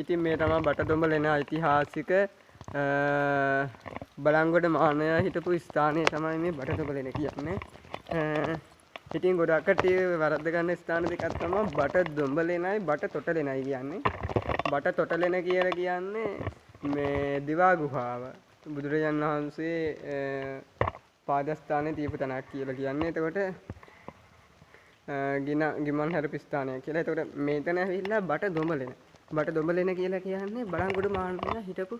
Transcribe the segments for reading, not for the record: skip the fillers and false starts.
ඉතින් මේ තමයි බටදොඹ ලෙන ඓතිහාසික බලංගොඩ මානය හිටපු ස්ථානය තමයි මේ බටදොඹ ලෙන කියන්නේ. ඉතින් ගොඩක් කට්ටිය වරද්ද ගන්න ස්ථාන දෙකක් තමයි බටදොඹ ලෙනයි බටතොට ලෙනයි කියන්නේ. බටතොට ලෙන කියලා කියන්නේ මේ දිවා ගුහාව. බුදුරජාණන් වහන්සේ පාදස්ථානයේ තියපු තැනක් කියලා කියන්නේ. එතකොට ගිමන් හැරපු ස්ථානය කියලා. එතකොට මේතන ඇවිල්ලා බටදොඹ ලෙන. බටදොඹ ලෙන කියලා කියන්නේ බලංගොඩ මානය හිටපු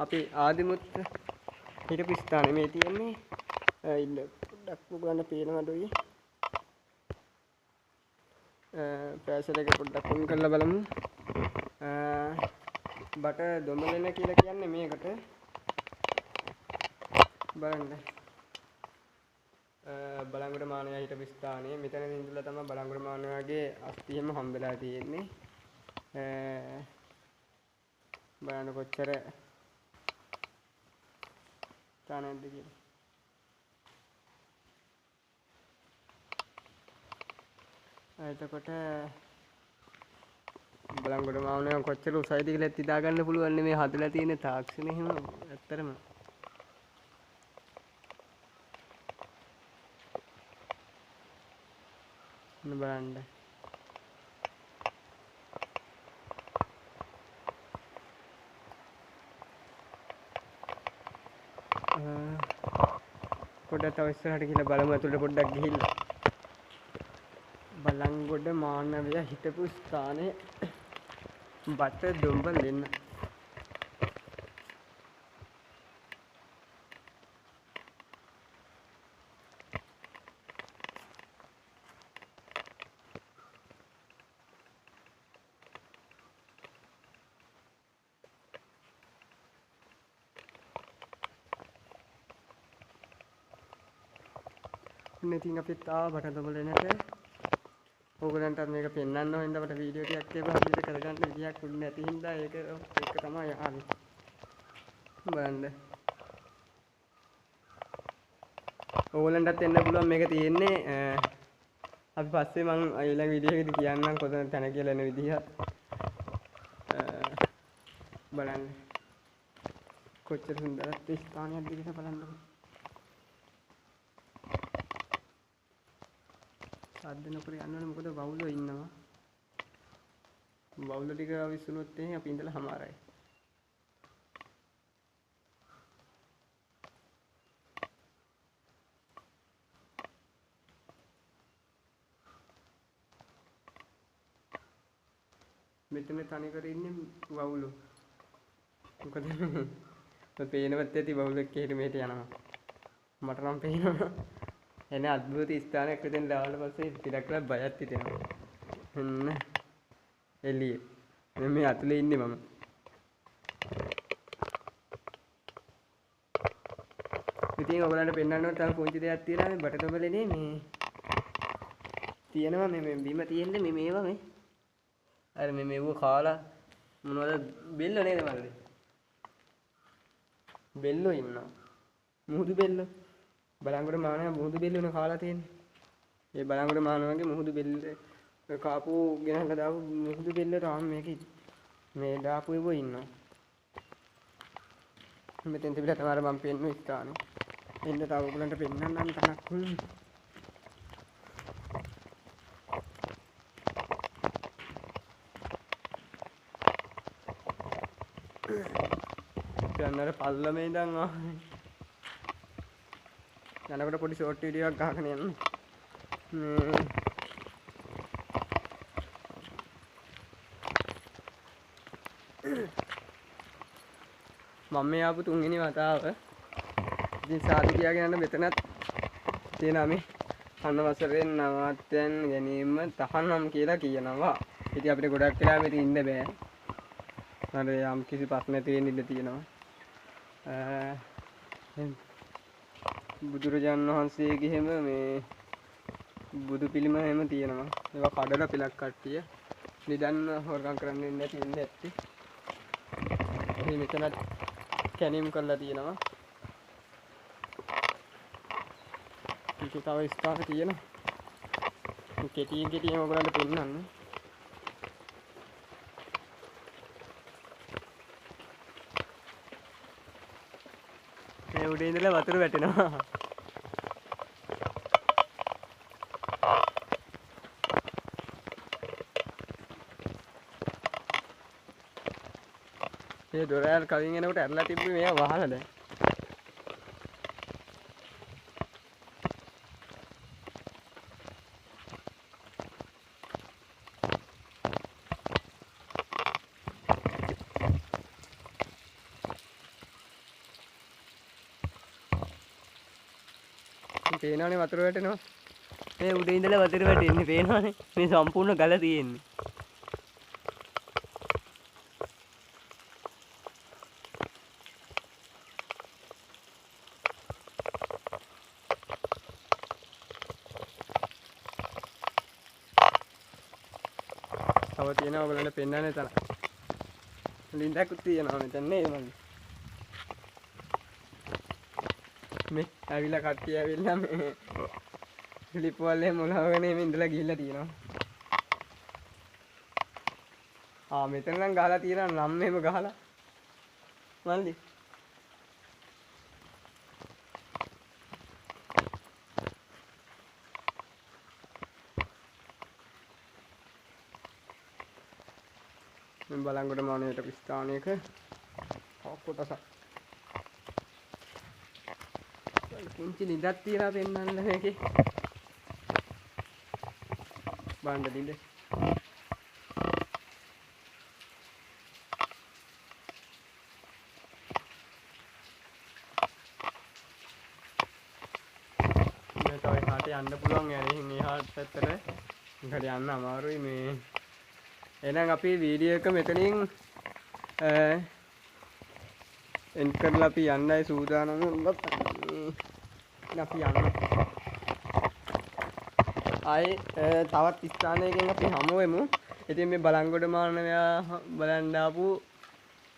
අපේ ආදිමුත්‍ර හිටපු ස්ථානේ මේ තියෙන්නේ. ඉන්න පොඩ්ඩක් ඔයගලන්ට පේනවද ඔය? පැසල එක පොඩ්ඩක් ඔන් කරලා බලමු. බටදොඹ ලෙන කියලා කියන්නේ මේකට. බලන්න. බලංගොඩ මානය හිටපු ස්ථානය. මෙතන ඉඳලා තමයි බලංගොඩ මානයගේ අස්තියම හම්බෙලා තියෙන්නේ. බලන්න කොච්චර තනද කියලා. එතකොට බලංගොඩ මානය කොච්චර උසයිද කියලා හිතා ගන්න පුළුවන් මේ හදලා තියෙන තාක්ෂණය එහෙම ඇත්තරම. බලන්න. පොඩ්ඩක් තව ඉස්සරහට ගිහලා බලමු අතුලට පොඩ්ඩක් ගිහිල්ලා. බලංගොඩ මානවය හිටපු ස්ථානයේ බටදොඹ ලෙන. ඉතින් අපිත් ආව බටදොඹ ලෙනට. ඕගලන්ට මේක පෙන්වන්න ඕන හින්දා මට වීඩියෝ ටිකක් ඒව හරියට කරගන්න විදියක් උන්නේ නැති හින්දා ඒක තමයි ආවේ. බලන්න. ඕගලන්ටත් එන්න පුළුවන් මේක තියෙන්නේ අපි පස්සේ මම ඊළඟ වීඩියෝ එකේදී කියන්නම් කොතන තැන කියලා එන විදිහත්. බලන්න. කොච්චර සුන්දරද ස්ථානයක්ද කියලා බලන්නකෝ. සද්ද නොකර යන්න ඕනේ මොකද වවුලෝ ඉන්නවා. වවුලෝ ටික විසුනොත් එහෙනම් අපි ඉඳලා හමාරයි. මෙතන තනි කර ඉන්නේ වවුලෝ. මොකද මම පේනවත් ඇති වවුලෝ එක්ක හිට මෙහෙට යනවා. මට නම් පේනවා. එනේ අద్භූත ස්ථානයක් විදිහින් ලාවල පස්සේ ටිකක් බයක් හිතෙනවා. එළිය. මේ අතුලේ ඉන්නේ මම. ඉතින් ඔයගලන්ට පෙන්වන්න ඕන තව පුංචි දෙයක් තියෙනවා මේ බටදොඹ ලෙනේ මේ තියෙනවා මේ බිම තියෙන්නේ මේ මේවා මේ. අර මේ මෙව කාලා මොනවද බෙල්ල නේද මල්ලි? බෙල්ලෝ ඉන්නවා. මුහුදු බෙල්ලෝ. බලංගොඩ මානව මුහුදු බෙල්ලුනේ කාලා තියෙන්නේ. ඒ බලංගොඩ මානවගේ මුහුදු බෙල්ල කාපු ගෙනල්ලා දාපු මුහුදු බෙල්ල තාම මේකේ මේ දාපු ඒව ඉන්නවා. මෙතෙන් තිබිලා තමයි මම පෙන්වු ස්ථානේ. එන්න තව ඔයගලන්ට පෙන්වන්නම් තනක්. යන්නර පල්ලමේ ඉඳන් ආවේ. යනකොට පොඩි ෂෝට් වීඩියෝ එකක් ගහගෙන යන්න. මම මේ ආපු තුන්වෙනි වතාව. ඉතින් සාදු කියාගෙන යන මෙතනත් තියෙනවා මේ අනවසරෙන් නවත්තන් ගැනීම තහනම් කියලා කියනවා. ඉතින් අපිට ගොඩක් වෙලා මෙතන ඉන්න බෑ. අර යම් කිසි ප්‍රශ්නයක් තියෙන ඉඳ තියෙනවා. බුදුරජාණන් වහන්සේගේ හැම මේ බුදු පිළිම හැම තියෙනවා. ඒවා කඩලා පිලක් කට්ටිය නිදන්න හොරකම් කරන්න ඉන්නේ නැති ඉන්නේ ඇත්තේ. මේ මෙතන කැණීම් කරලා තියෙනවා. ඒක තව ස්ථාන තියෙනවා. කෙටියෙන් ඔයගොල්ලන්ට පෙන්නන්න. මේ උඩේ ඉඳලා වතුර වැටෙනවා. මේ දොරයල් කලින් එනකොට ඇරලා තිබ්බේ මේවා වහලා දැන්. පේනවනේ වතුර වැටෙනවා. මේ උඩේ ඉඳලා වතුර වැටෙන්නේ පේනවනේ. මේ සම්පූර්ණ ගල තියෙන්නේ. තව තියෙනවා ඔයගලන්ට පෙන්නන්න තරම්. ලින්දකුත් තියෙනවා මෙතන නේ මල්ලි. මේ ඇවිල්ලා කට්ටිය ඇවිල්ලා මේ ෆිලිප් වලේ මොලවගෙන මේ ඉඳලා ගිහිල්ලා තියෙනවා. මෙතන නම් ගහලා තියෙනවා නම් මෙහෙම ගහලා. මල්ලි. මේ බලංගොඩ මානයට ස්ථානයක කොටසක්. පුංචි ලිඳක් තියලා පෙන්නන්න මේකේ. බාණ්ඩ ලිඳ. මේ තව එහාට යන්න පුළුවන් යාරේ එහාට පැත්තට. ඉහට යන්න අමාරුයි මේ. එහෙනම් අපි වීඩියෝ එක මෙතනින් එන්ඩ් කරලා අපි යන්නයි සූදානම් වුණා. අපි යන්න. තවත් ස්ථානයකින් අපි හමු වෙමු. ඉතින් මේ බලංගොඩ මානවයා බලන්න ආපු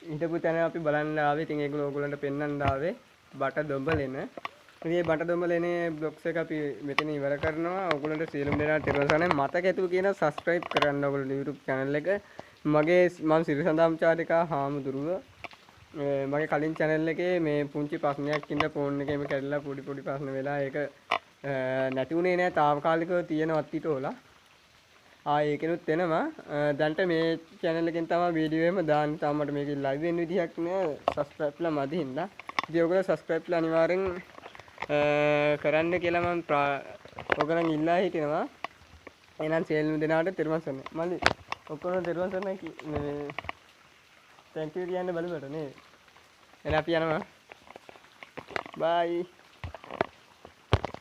හිටපු තැන අපි බලන්න ආවේ. ඉතින් ඒක ඕගොල්ලන්ට පෙන්වන්න ආවේ බට දොඹලෙන. මේ බට දොඹලෙනේ බ්ලොග්ස් එක අපි මෙතන ඉවර කරනවා. ඕගොල්ලන්ට සියලුම දෙනාට තෙරුවන් සරණයි. මතක ඇතුව කියන subscribe කරන්න ඕගොල්ලෝ YouTube channel එක. මගේ මම සිරිසඳාම් චාරිකා හාමුදුරුව. මගේ කලින් channel එකේ මේ පුංචි ප්‍රශ්නයක් ඉඳ ෆෝන් එකේම කැඩලා පොඩි ප්‍රශ්න වෙලා ඒක නැති උනේ නෑ తాවකාලිකව තියෙනවත් ඊටෝලා. ඒකෙනුත් එනවා. දැන්ට මේ channel එකෙන් තමයි වීඩියෝ එකම දාන්නේ. තාම මට මේකේ live වෙන්න විදිහක් නෑ. subscribe ලා මදි හින්දා. ඉතින් ඔයගොල්ලෝ subscribe ලා අනිවාර්යෙන් කරන්න කියලා මම ඔයගොල්ලන් ඉල්ලා හිටිනවා. එහෙනම් සියලුම දෙනාට තෙරුවන් සරණයි. මල්ලි ඔක්කොම තෙරුවන් සරණයි මේ thank you කියන්න බලුවට නේ. එහෙනම් අපි යනවා. bye.